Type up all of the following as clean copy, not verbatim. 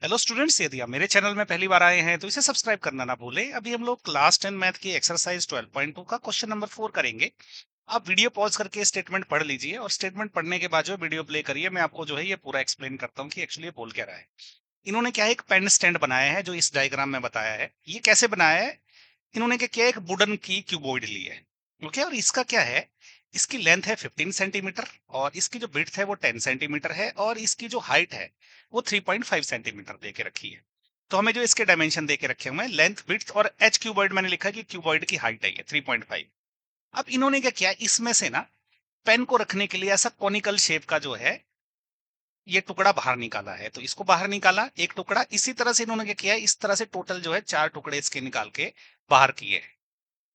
Hello students, यदि आप मेरे चैनल में पहली बार आए हैं तो इसे सब्सक्राइब करना ना भूलें। अभी हम लोग क्लास 10 मैथ की एक्सरसाइज 12.2 का क्वेश्चन नंबर 4 करेंगे। आप वीडियो पॉज करके स्टेटमेंट पढ़ लीजिए और स्टेटमेंट पढ़ने के बाद जो वीडियो प्ले करिए, मैं आपको जो है ये पूरा एक्सप्लेन करता हूँ कि एक्चुअली ये बोल क्या रहा है। इन्होंने क्या है, एक पेन स्टैंड बनाया है जो इस डायग्राम में बताया है। ये कैसे बनाया है, इन्होंने क्या किया, एक वुडन की क्यूबॉइड ली है। ओके, और इसका क्या है, इसकी लेंथ है 15 सेंटीमीटर और इसकी जो विड्थ है वो 10 सेंटीमीटर है और इसकी जो हाइट है वो 3.5 सेंटीमीटर दे के रखी है। तो हमें जो इसके डायमेंशन दे के रखे हुए हैं, लेंथ, विड्थ और एच क्यूबॉइड मैंने लिखा है कि क्यूबॉइड की हाइट है ये 3.5। अब इन्होंने क्या किया, इसमें से ना पेन को रखने के लिए ऐसा कॉनिकल शेप का जो है ये टुकड़ा बाहर निकाला है। तो इसको बाहर निकाला एक टुकड़ा, इसी तरह से इन्होंने क्या किया, इस तरह से टोटल जो है 4 टुकड़े इसके निकाल के बाहर किए।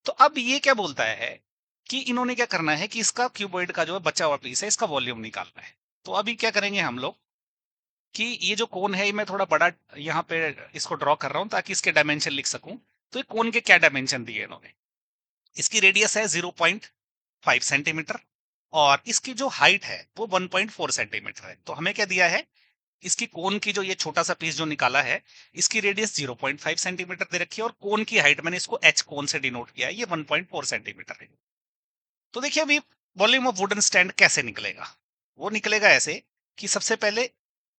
तो अब ये क्या बोलता है कि इन्होंने क्या करना है कि इसका क्यूबॉइड का जो है बचा हुआ पीस है, इसका वॉल्यूम निकालना है। तो अभी क्या करेंगे हम लोग कि ये जो कोन है, ये मैं थोड़ा बड़ा यहाँ पे इसको ड्रॉ कर रहा हूं ताकि इसके डायमेंशन लिख सकूं। तो ये कोन के क्या डायमेंशन दिए इन्होंने, इसकी रेडियस है 0.5 सेंटीमीटर और इसकी जो हाइट है वो 1.4 सेंटीमीटर है। तो हमें क्या दिया है, इसकी कोन की जो ये छोटा सा पीस जो निकाला है, इसकी रेडियस 0.5 सेंटीमीटर दे रखी है और कोन की हाइट मैंने इसको एच कोन से डिनोट किया है, ये 1.4 सेंटीमीटर है। तो देखिए अभी वॉल्यूम ऑफ वुडन स्टैंड कैसे निकलेगा। वो निकलेगा ऐसे कि सबसे पहले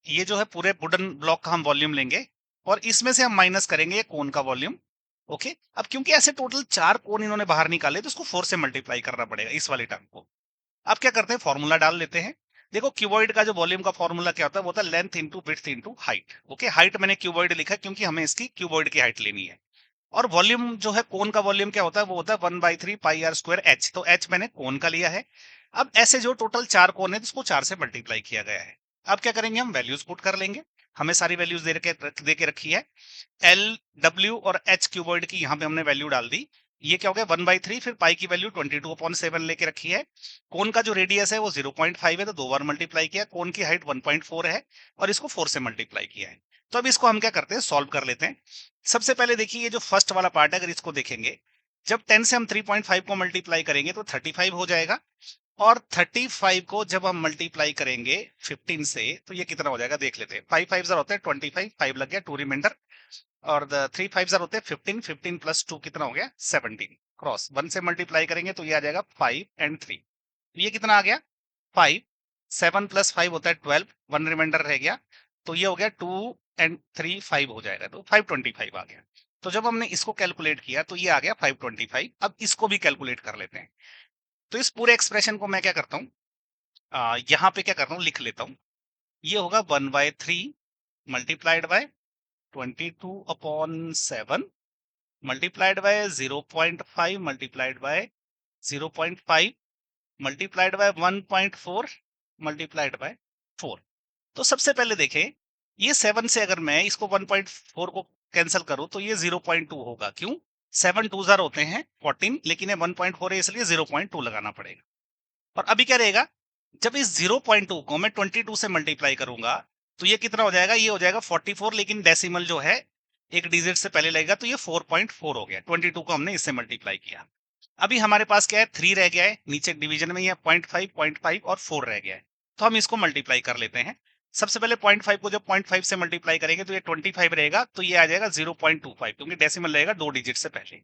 ये जो है पूरे वुडन ब्लॉक का हम वॉल्यूम लेंगे और इसमें से हम माइनस करेंगे ये कोन का वॉल्यूम। ओके, अब क्योंकि ऐसे टोटल 4 कोन इन्होंने बाहर निकाले तो इसको 4 से मल्टीप्लाई करना पड़ेगा इस वाले टर्म को। अब क्या करते हैं, फॉर्मूला डाल लेते हैं। देखो क्यूबॉइड का जो वॉल्यूम का फॉर्मूला क्या होता है, वो होता है length into width into height. Okay, height मैंने क्यूबॉइड लिखा है क्योंकि हमें इसकी क्यूबॉइड की हाइट लेनी है। और वॉल्यूम जो है, कोन का वॉल्यूम क्या होता है, वो होता है 1/3 पाई r स्क्वायर एच। तो एच मैंने कोन का लिया है। अब ऐसे जो टोटल 4 कोन है, तो इसको 4 से मल्टीप्लाई किया गया है। अब क्या करेंगे, हम वैल्यूज पुट कर लेंगे। हमें सारी वैल्यूज दे के रखी है। एल, डब्ल्यू और एच क्यूबॉइड की यहाँ पे हमने वैल्यू डाल दी। ये क्या हो गया 1/3, फिर पाई की वैल्यू 22/7 लेके रखी है। कोन का जो रेडियस है वो 0.5 है, तो 2 बार मल्टीप्लाई किया। कोन की हाइट 1.4 है और इसको 4 से मल्टीप्लाई किया है। तो अब इसको हम क्या करते हैं, सॉल्व कर लेते हैं। सबसे पहले देखिए, ये जो फर्स्ट वाला पार्ट है, अगर इसको देखेंगे, जब 10 से हम 3.5 को मल्टीप्लाई करेंगे तो 35 हो जाएगा। और 35 को जब हम मल्टीप्लाई करेंगे 15 से, तो ये कितना हो जाएगा देख लेते हैं। 5 5 होते हैं 25, 5 लग गया, 2 रिमाइंडर। और 3 5 होते हैं 15, 15 प्लस 2 कितना हो गया 17। क्रॉस 1 से मल्टीप्लाई करेंगे तो ये आ जाएगा 5 एंड 3। ये कितना आ गया 5। 7 प्लस 5 होता है 12, 1 रिमाइंडर रह गया। तो ये हो गया 2 एंड 3 5 हो जाएगा, तो 525 आ गया। तो जब हमने इसको कैलकुलेट किया तो ये आ गया 525। अब इसको भी कैलकुलेट कर लेते हैं। तो इस पूरे एक्सप्रेशन को मैं क्या करता हूँ, यहाँ पे क्या करता हूँ, लिख लेता हूँ। ये होगा 1/3 multiplied by 22/7 multiplied by 0.5 multiplied by 0.5 multiplied by 1.4 multiplied by 4। तो सबसे पहले देखें, ये 7 से अगर मैं इसको 1.4 को कैंसिल करूं तो ये 0.2 होगा। क्यों, 7 2 जार होते हैं 14, लेकिन ये 1.4 है इसलिए 0.2 लगाना पड़ेगा। और अभी क्या रहेगा, जब इस 0.2 को मैं 22 से मल्टीप्लाई करूंगा तो ये कितना हो जाएगा, ये हो जाएगा 44, लेकिन डेसिमल जो है एक डिजिट से पहले लगेगा, तो ये 4.4 हो गया। 22 को हमने इससे मल्टीप्लाई किया। अभी हमारे पास क्या है, 3 रह गया है नीचे डिवीजन में, ये 0.5, 0.5 और 4 रह गया है। तो हम इसको मल्टीप्लाई कर लेते हैं। सबसे पहले 0.5 को जब 0.5 से मल्टीप्लाई करेंगे तो ये 25 रहेगा, तो ये आ जाएगा 0.25 क्योंकि डेसिमल रहेगा 2 डिजिट से पहले।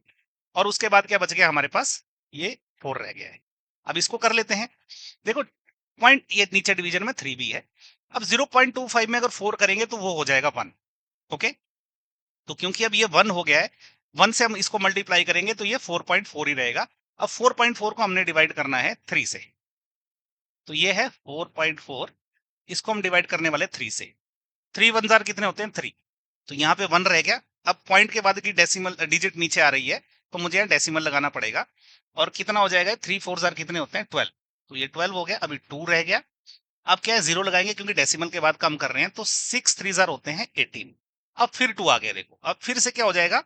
और उसके बाद क्या बच गया हमारे पास, ये 4 रह गया है। अब इसको कर लेते हैं। देखो पॉइंट, ये नीचे डिवीजन में 3 भी है। अब 0.25 में अगर 4 करेंगे तो वो हो जाएगा 1। ओके, तो क्योंकि अब ये 1 हो गया है, 1 से हम इसको मल्टीप्लाई करेंगे तो ये 4.4 ही रहेगा। अब 4.4 को हमने डिवाइड करना है 3 से, तो ये है 4.4। इसको हम डिवाइड करने वाले 3 से। 3 1 जार कितने होते हैं 3, तो यहाँ पे 1 रह गया। अब पॉइंट के बाद की डेसिमल डिजिट नीचे आ रही है, तो मुझे यहाँ डेसिमल लगाना पड़ेगा। और कितना हो जाएगा, 3 4 जार कितने होते हैं 12, तो ये 12 हो गया। अभी 2 रह गया। अब क्या है, 0 लगाएंगे क्योंकि डेसिमल के बाद कम कर रहे हैं, तो 6 3 जार होते हैं 18। अब फिर 2 आ गया, देखो अब फिर से क्या हो जाएगा,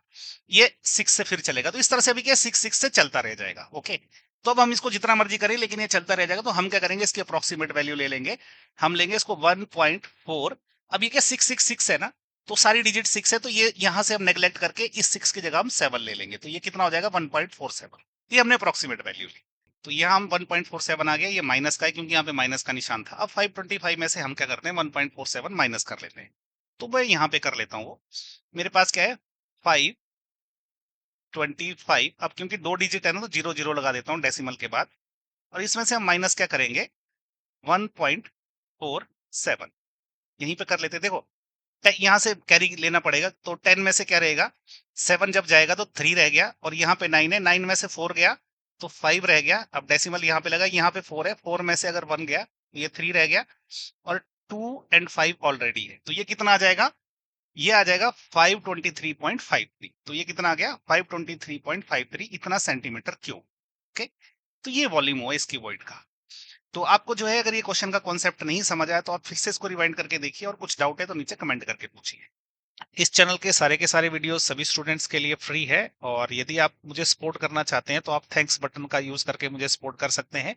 ये 6 से फिर चलेगा। तो इस तरह से अभी क्या 6 6 से चलता रह जाएगा। ओके, तो अब हम इसको जितना मर्जी करें लेकिन ये चलता रह जाएगा, तो हम क्या करेंगे, इसकी अप्रोक्सीमेट वैल्यू ले लेंगे। हम लेंगे इसको 1.4। अब ये क्या 666 है ना, तो सारी डिजिट 6 है, तो ये यहां से हम नेग्लेक्ट करके इस 6 की जगह हम 7 ले लेंगे, तो ये कितना हो जाएगा 1.47। ये हमने अप्रोक्सीमेट वैल्यू ली। तो यहाँ हम 1.47 आ गया, ये माइनस का है क्योंकि यहाँ पे माइनस का निशान था। अब 525 में से हम क्या करते हैं 1.47 माइनस कर लेते हैं। तो मैं यहाँ पे कर लेता हूँ वो। मेरे पास क्या है 525। अब क्योंकि 2 डिजिट है ना तो 00 लगा देता हूँ डेसिमल के बाद, और इसमें से हम माइनस क्या करेंगे 1.47, यहीं पे कर लेते। देखो यहाँ से कैरी लेना पड़ेगा, तो 10 में से क्या रहेगा 7 जब जाएगा तो 3 रह गया, और यहाँ पे 9 है, 9 में से 4 गया तो 5 रह गया। अब डेसिमल यहाँ पे लगा, यहाँ पे 4 है, 4 में से अगर 1 गया तो ये 3 रह गया, और 2 एंड 5 ऑलरेडी है, तो ये कितना आ जाएगा, ये आ जाएगा 523.53। तो ये कितना आ गया 523.53, इतना सेंटीमीटर क्यूब। ओके, तो ये वॉल्यूम हुआ इसकी वॉइड का। तो आपको जो है अगर ये क्वेश्चन का कॉन्सेप्ट नहीं समझ आया तो आप फिर से इसको रिवाइंड करके देखिए, और कुछ डाउट है तो नीचे कमेंट करके पूछिए। इस चैनल के सारे वीडियोस सभी स्टूडेंट्स के लिए फ्री है, और यदि आप मुझे सपोर्ट करना चाहते हैं तो आप थैंक्स बटन का यूज करके मुझे सपोर्ट कर सकते हैं,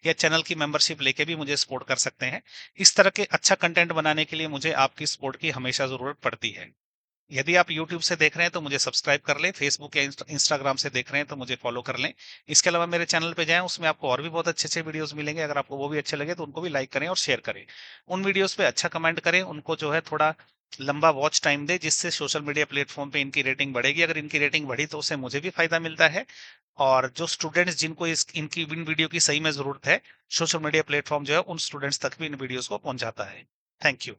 या चैनल की मेंबरशिप लेके भी मुझे सपोर्ट कर सकते हैं। इस तरह के अच्छा कंटेंट बनाने के लिए मुझे आपकी सपोर्ट की हमेशा जरूरत पड़ती है। यदि आप YouTube से देख रहे हैं तो मुझे सब्सक्राइब कर लें, फेसबुक या इंस्टाग्राम से देख रहे हैं तो मुझे फॉलो कर लें। इसके अलावा मेरे चैनल पे जाएं, उसमें आपको और भी बहुत अच्छे अच्छे वीडियोस मिलेंगे। अगर आपको वो भी अच्छे लगे तो उनको भी लाइक करें और शेयर करें। उन वीडियोस पे अच्छा कमेंट करें, उनको जो है थोड़ा लंबा वॉच टाइम दे, जिससे सोशल मीडिया प्लेटफॉर्म पे इनकी रेटिंग बढ़ेगी। अगर इनकी रेटिंग बढ़ी तो उससे मुझे भी फायदा मिलता है, और जो स्टूडेंट्स जिनको इनकी इन वीडियो की सही में जरूरत है, सोशल मीडिया प्लेटफॉर्म जो है उन स्टूडेंट्स तक भी इन वीडियोस को पहुंचाता है। Thank you.